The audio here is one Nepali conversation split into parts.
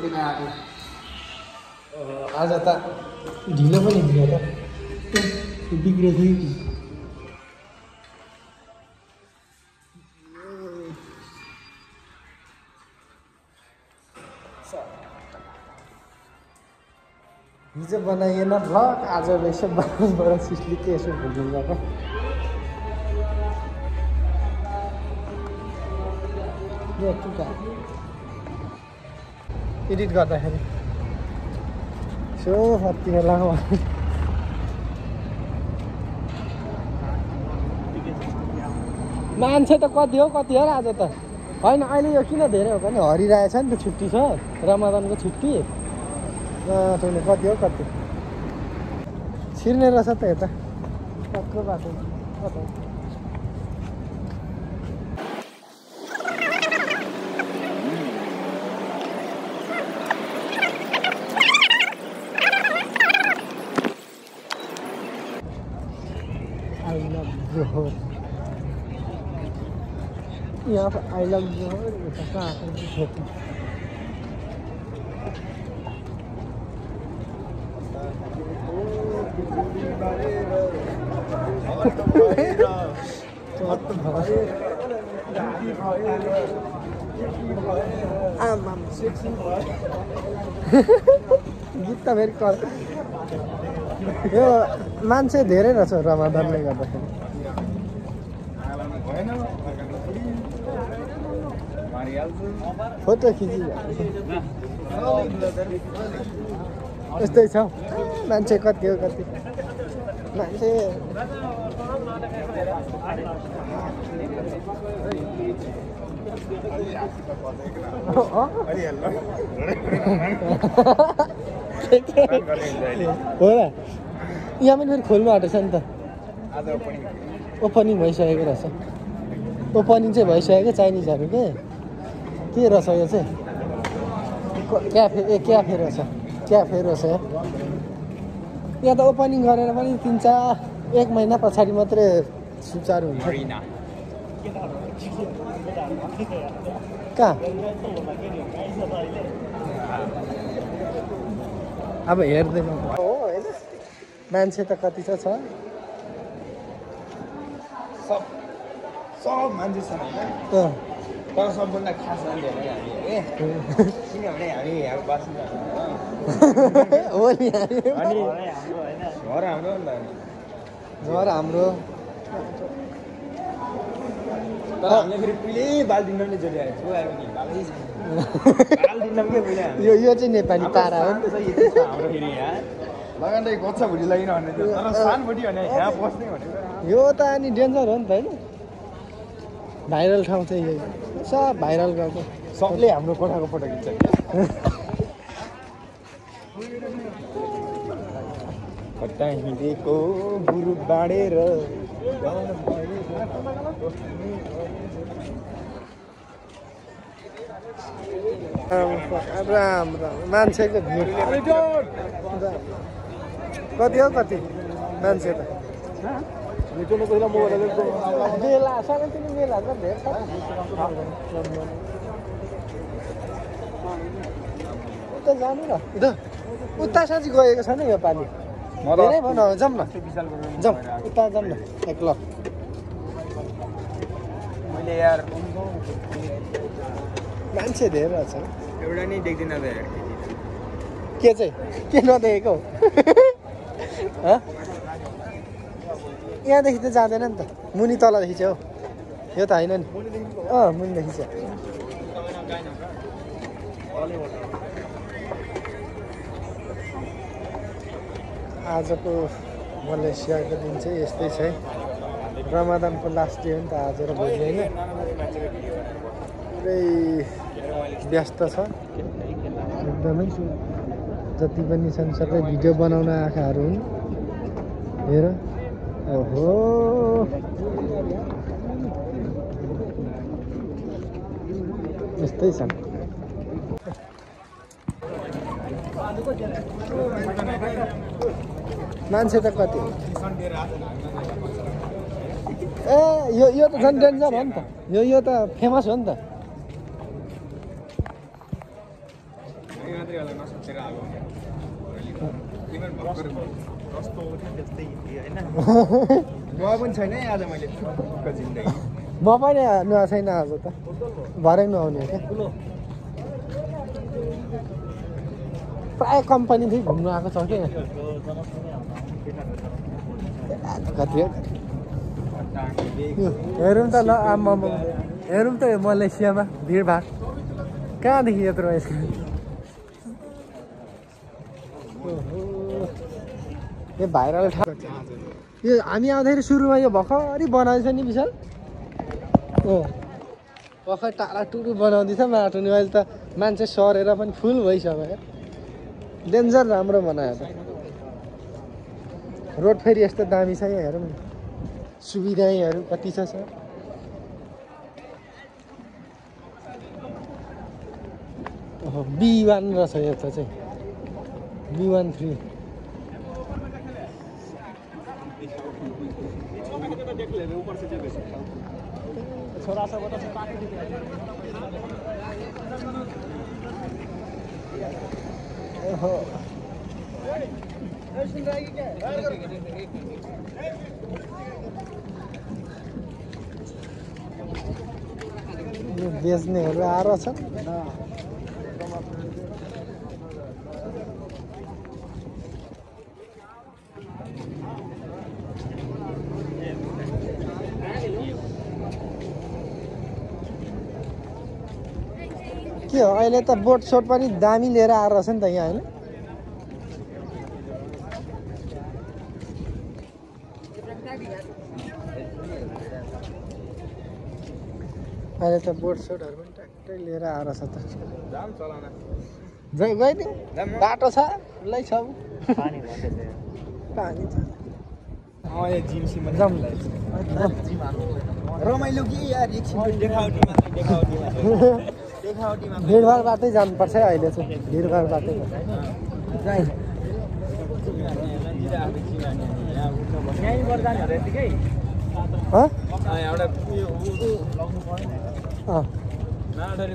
दिन आएको आज त ढिलो पनि दियो त बिग्रेछ कि हिजो बनाइएन भ्लग आज यसो बाहिरबाट सिस्लिके यसो घुम्नु गएको एडिट गर्दाखेरि सो कति बेला मान्छे त कति हो आज त होइन अहिले यो किन धेरै हो भने हरिरहेछ नि त छुट्टी छ रमजानको छुट्टी कति हो कति छिर्ने रहेछ त यता कत्रो बाटो कता जोहर यहाँ पर आई लव जोहर कहाँ गीत त फेरि यो मान्छे धेरै रहेछ रमजानले गर्दाखेरि फोटो खिची यस्तै छ मान्छे कति हो कति मान्छे हो र यहाँ पनि फेरि खोल्नु आँटेछ नि त ओपनिङ भइसकेको रहेछ ओपनिङ चाहिँ भइसकेको चाइनिजहरू के रहेछ यो चाहिँ क्याफे रहेछ क्याफे रहेछ यहाँ त ओपनिङ गरेर पनि 1 महिना पछाडि मात्रै सुचारू हुन्छ कहाँ अब हेर्दैन हो होइन मान्छे त कति छ सब मान्छे छ होइन तर सबभन्दा खास मान्छे हामी किनभने हामी यहाँ बासिन्दा हो नि घर हाम्रो घर हाम्रो तर हामीले फेरि पहिल्यै बालदिनमा पनि जोडिरहेको छु बालदिनमा के पहिला यो चाहिँ नेपाली पारा हो हाम्रो फेरि यहाँ लगान्दै गोच्छा भुटी लागि भन्ने तर सानबुटी भने यहाँ बस्ने भनेको यो त अनि डेन्जर हो नि त होइन भाइरल ठाउँ चाहिँ यही सब भाइरल गएको सबले हाम्रो कोठाको फोटो खिच्छ कता हिँडेको गुरु बाँडेर राम मान्छेको भिड कति हो कति मान्छे त मेला सानोतिनो मेला त धेरै छ उता जानु र उता साँच्ची गएको छैन यो पालि धेरै भन जाऊँ न जाऊँ उता जाऊँ न एकलग मैले यार मान्छे धेरै छ एउटा नि देख्दिनँ त के चाहिँ के नदेखेको यहाँदेखि त जाँदैन नि त मुनि तलदेखि चाहिँ हो यो त होइन नि मुनिदेखि चाहिँ आजको मलेसियाको दिन चाहिँ यस्तै छ है रमजानको लास्ट डे हो नि त आज र भोलि होइन पुरै व्यस्त छ एकदमै जति पनि छन् सबै भिडियो बनाउन आएकाहरू हुन् हेर ओहो यस्तै छन् मान्छे त कति ए यो त झन् डेन्जर हो नि त यो त फेमस हो नि त रात्रि होला नसोचेर आएको इभन भर्खर कस्तो उठ्यो त्यस्तै होइन म पनि छैन है आज मैले जिन्दगी म पनि नुहाएको छैन आज त भरै नुहाउने क्या प्राय कम्पनी फेरि घुम्नु आएको छ क्या कति हेरौँ त ल आम्मा हेरौँ त मलेसियामा भिडभाड कहाँदेखि यत्रो यसको यो भाइरल यो हामी आउँदाखेरि सुरुमा यो भर्खरै बनाउँदैछ नि विशाल भर्खर टाढा टुरु बनाउँदैछ माटो नि अहिले त मान्छे सरेर पनि फुल भइसक्यो डेन्जर राम्रो बनायो त रोड फेरि यस्तो दामी छ यहाँ हेरौँ सुविधाहरू कति छ सर B1 रहेछ यो त चाहिँ B13 छोरा सब बता बेच्नेहरू आएर छ के हो अहिले त बोट सोट पनि दामी लिएर आएर छ नि त यहाँ होइन अहिले त बोट सोटहरू पनि ट्याक्कै लिएर आएर छ त गइदिउँ बाटो छ लै छ पानी छ रमाइलो कि यार भिडभाडबाटै जानुपर्छ है अहिले चाहिँ भिडभाडबाटै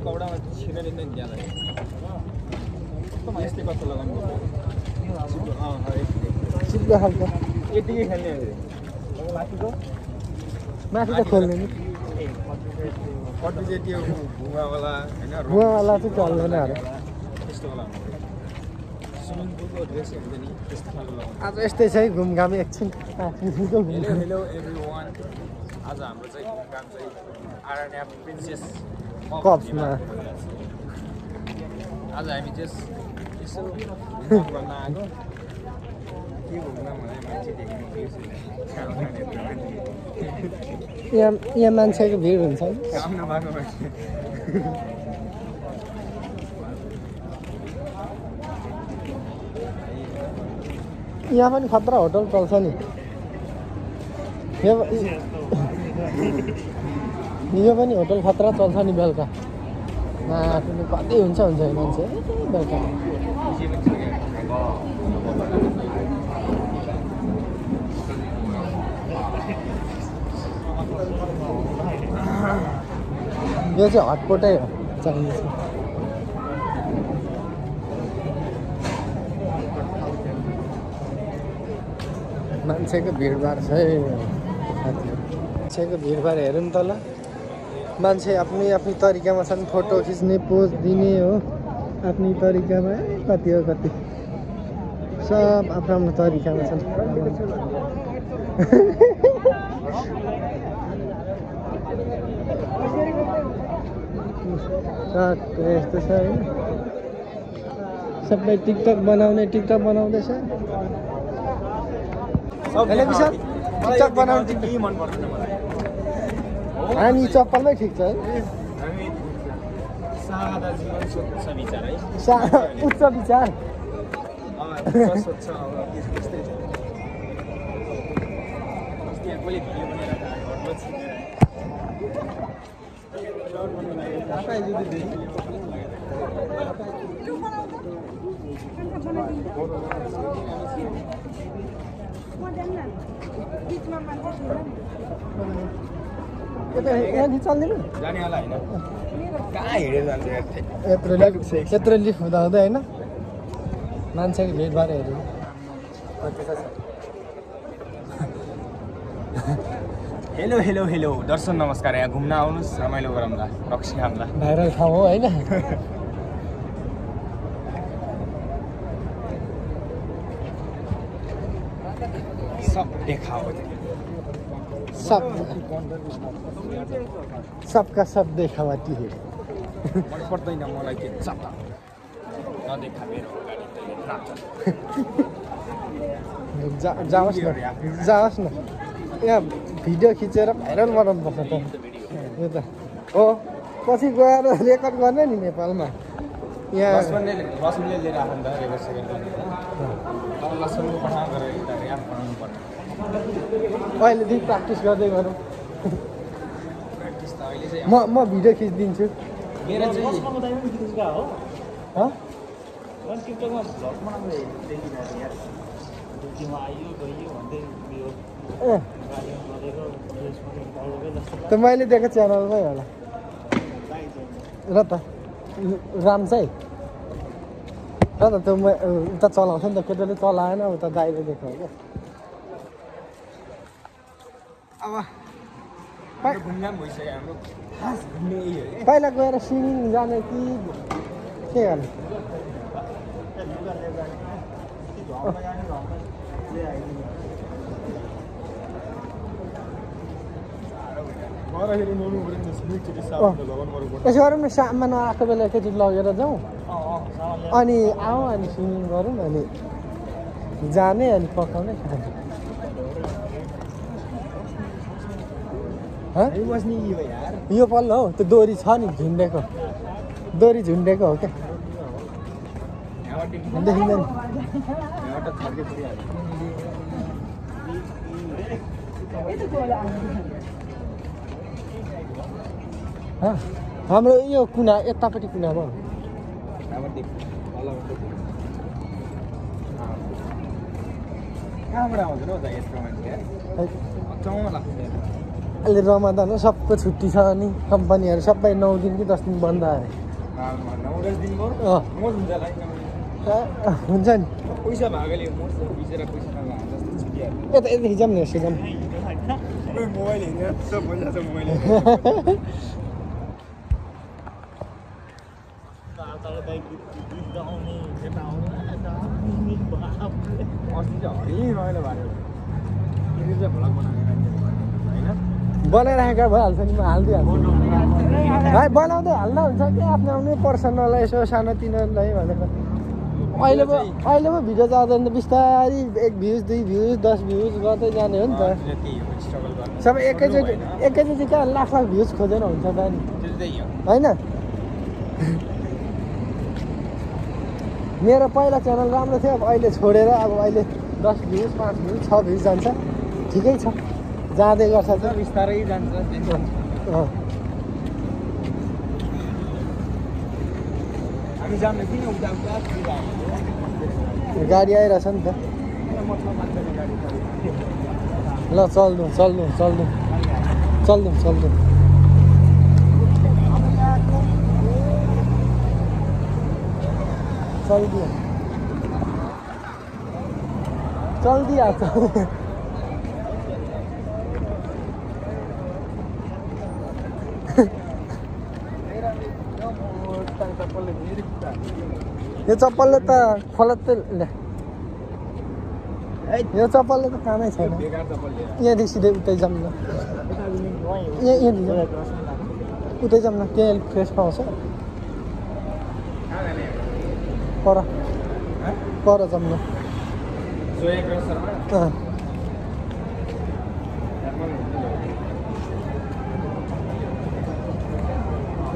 कपडामा छिरेर यस्तै कस्तो लगाउनु चिप्लो खालको यतिकै खेल्ने माथि त खोल्ने नि कति चाहिँ त्यो भुवावाला होइन भुवावाला चाहिँ चल्दैन अरे त्यस्तोवाला स्विमिङ पुलको ड्रेस हुन्छ नि त्यस्तो खालको लगाउनु आज यस्तै छ है घुमघाम एकछिन हेलो हेलो एभ्रिवान आज हाम्रो चाहिँ घुमघाम चाहिँ आरएनए प्रिन्सेस कप्समा आज हामी चाहिँ यसो घुमघाम गर्न आएको के घुमघाम भने मान्छे देख्नु यहाँ मान्छेको भिड हुन्छ नि काम नभएको मान्छे यहाँ पनि खतरा होटल चल्छ नि यो पनि होटल खतरा चल्छ नि बेलुका कति हुन्छ मान्छे बेलुका यो चाहिँ हटपटै हो चाहिन्छ मान्छेको भिडभाड छ है मान्छेको भिडभाड हेरौँ त ल मान्छे आफ्नै आफ्नै तरिकामा छन् फोटो खिच्ने पोज दिने हो आफ्नै तरिकामा कति हो कति सब आफ्नो आफ्नो तरिकामा छन् यस्तो छ होइन सबै टिकटक बनाउँदैछ टिकटक बनाउने के मन पर्दैन मलाई हामी चप्पलमै ठिक छ है हामी सादा जीवन सोध्छ विचार है उच्च विचार सोध्छ अब त्यस्तै छ अस्ति यहाँ कोही भिडियो बनाएर घरमा छिरेर चल्दैन जाने होला होइन कहाँ हिँडेर जान्छ यत्रो लिफ्ट हुँदा होइन मान्छेको भिड भएर हेऱ्यो हेलो हेलो हेलो दर्शन नमस्कार यहाँ घुम्न आउनुहोस् रमाइलो गरौँला रक्सी खाउँला भाइरल ठाउँ हो होइन सब देखाओ सब सबका सब देखावटी है मन पर्दैन मलाई के सब नदेखा मेरो जाओस् न यहाँ भिडियो खिचेर भाइरल बनाउनु पर्छ त यो त हो पछि गएर रेकर्ड गर्ने नि नेपालमा यहाँ बसले लिएर आएको नि त रेकर्ड सेकेन्ड अब लसनको पठाउ गरेर ऱ्याप बनाउनु पर्ने अहिलेदेखि प्र्याक्टिस गर्दै गरौँ प्र्याक्टिस त अहिले चाहिँ म भिडियो खिचिदिन्छु मेरो चाहिँ त मैले दिएको च्यानलमै होला र त राम चाहिँ र त त्यो उता चलाउँछ नि त केटाले चलाएन उता दाइले देखायो क्या अब घुम्न पनि भइसक्यो हाम्रो खास घुम्ने यही हो पहिला गएर स्विमिङ जाने कि के गर्ने यसो गरौँ न साममा नआएको बेला एकैचोटि लगेर जाउँ अनि आऊ अनि स्विमिङ गरौँ अनि जाने अनि पकाउने खाने बस्ने यार यो पल्लो हो त्यो दोरी छ नि झुन्डेको दोरी झुन्डेको हो क्या देखिँदैन हाम्रो यो कुना यतापट्टि कुनामा कहाँबाट आउँछ र त यस्तो मान्छे अचम्म लाग्छ अहिले रमादान हो सबको छुट्टी छ अनि कम्पनीहरू सबै 9 दिन कि 10 दिन बन्द अरे 9-10 दिन भयो मोज हुन्छ हुन्छ नि पैसा भागले मोज बिचरा पैसा नभए जस्तो छुट्टीहरू यता यता जाउँ न यसो जाउँ मोबाइल हेरेर सब पैसा छ मोबाइल अस्ति चाहिँ हरि रमाइलो भयो यो चाहिँ भ्लग बनाउने मान्छेहरू होइन बनाइराखेका भइहाल्छ नि म हालिदिइहाल्छु भाइ बनाउँदै हाल्दा हुन्छ कि आफ्नो आफ्नै पर्सनललाई यसो सानोतिनोलाई भनेर अहिले पो भिडियो जाँदैन त बिस्तारै 1 भ्युज 2 भ्युज 10 भ्युज गर्दै जाने हो नि त सबै एकैचोटि कहाँ लाख भ्युज खोजेर हुन्छ त नि होइन मेरो पहिला च्यानल राम्रो थियो अब अहिले छोडेर अब अहिले 10 भ्युज 5 भ्युज 6 भ्युज जान्छ ठिकै छ जाँदै गर्छ त बिस्तारै जान्छ हामी जाने किन उता गाडी आइरहेछ नि त ल चल्नु चल्दिउँ चल्दिहाल्छ यो चप्पलले त खोलत्तै यो चप्पलले त कामै छैन यहाँदेखि सिधै उतै जाऊँ न उतै जाऊँ न त्यहाँ फ्रेस पाउँछ पर जाऊँ न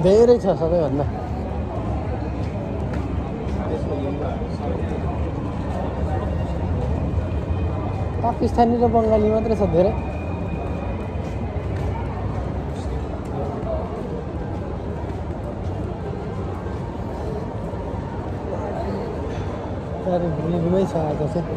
धेरै छ सबैभन्दा पाकिस्तानी र बङ्गाली मात्रै छ धेरै घुमै छ आज चाहिँ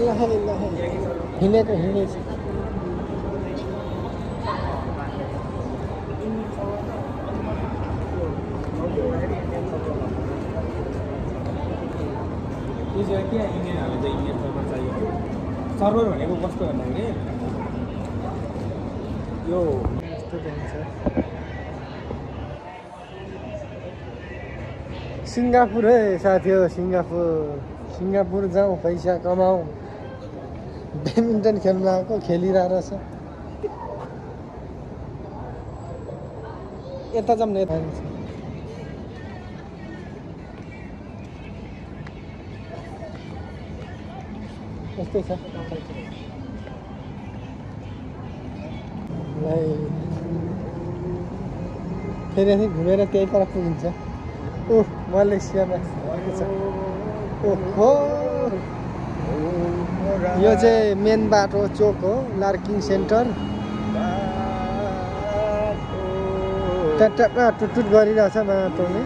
हिँडेको हिँडेछ के इन्डियनहरूले चाहिँ इन्डियन सर्भर चाहियो सर्भर भनेको कस्तो भन्दाखेरि यो यस्तो जान्छ सिङ्गापुर है साथी हो सिङ्गापुर जाउँ पैसा कमाउँ ब्याडमिन्टन खेल्न आएको खेलिरहेको छ यता जाऊँ न यता यस्तै छ फेरि अनि घुमेर त्यही पर पुगिन्छ ओह मलेसियामा ओहो यो चाहिँ मेन बाटो चोक हो लार्किङ सेन्टर टुटुट गरिरहेछ बाटोले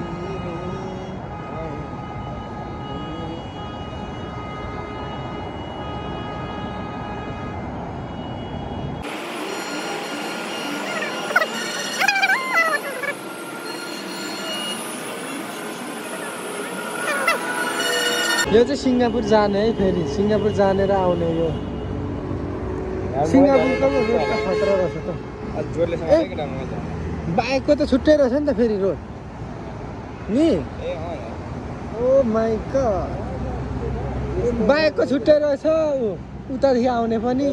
यो चाहिँ सिङ्गापुर जाने है फेरि सिङ्गापुर जाने र आउने यो सिङ्गापुरको रोड त खतरा रहेछ त बाइकको त छुट्टै रहेछ नि त फेरि रोड नि ओ माइ गॉड बाइकको छुट्टै रहेछ उतादेखि आउने पनि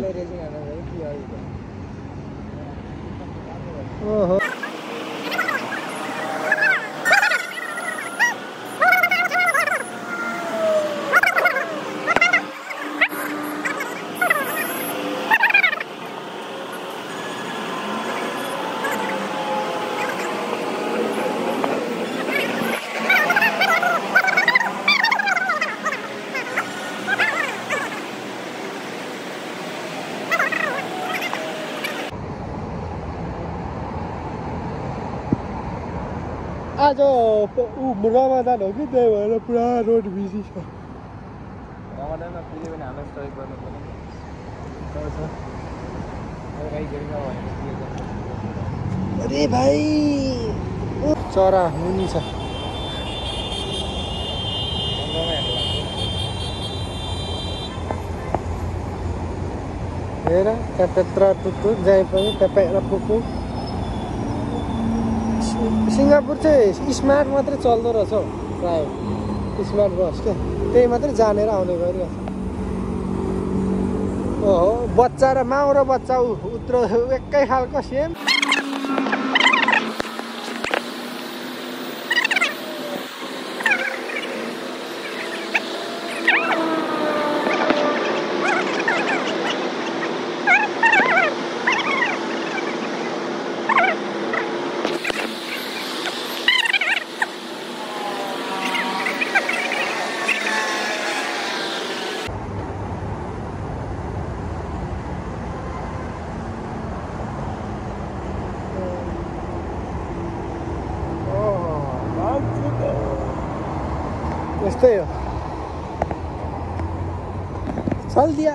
ओहो आज रमादान हो कि त्यही भएर पुरा रोड बिजी छ रमादानमा पुग्यो भने हामीलाई सहयोग गर्नु पर्यो अरे भाइ चरा मुनि छ हेर त्यहाँ टुटु जाए पनि त्यहाँ पुग्नु सिङ्गापुर चाहिँ स्मार्ट मात्रै चल्दो रहेछ हौ प्राय स्मार्ट बस क्या त्यही मात्रै जानेर आउने गरिरहेछ ओहो बच्चा र माउ र बच्चा उत्रो एकै खालको सेम यस्तै हो चल दिया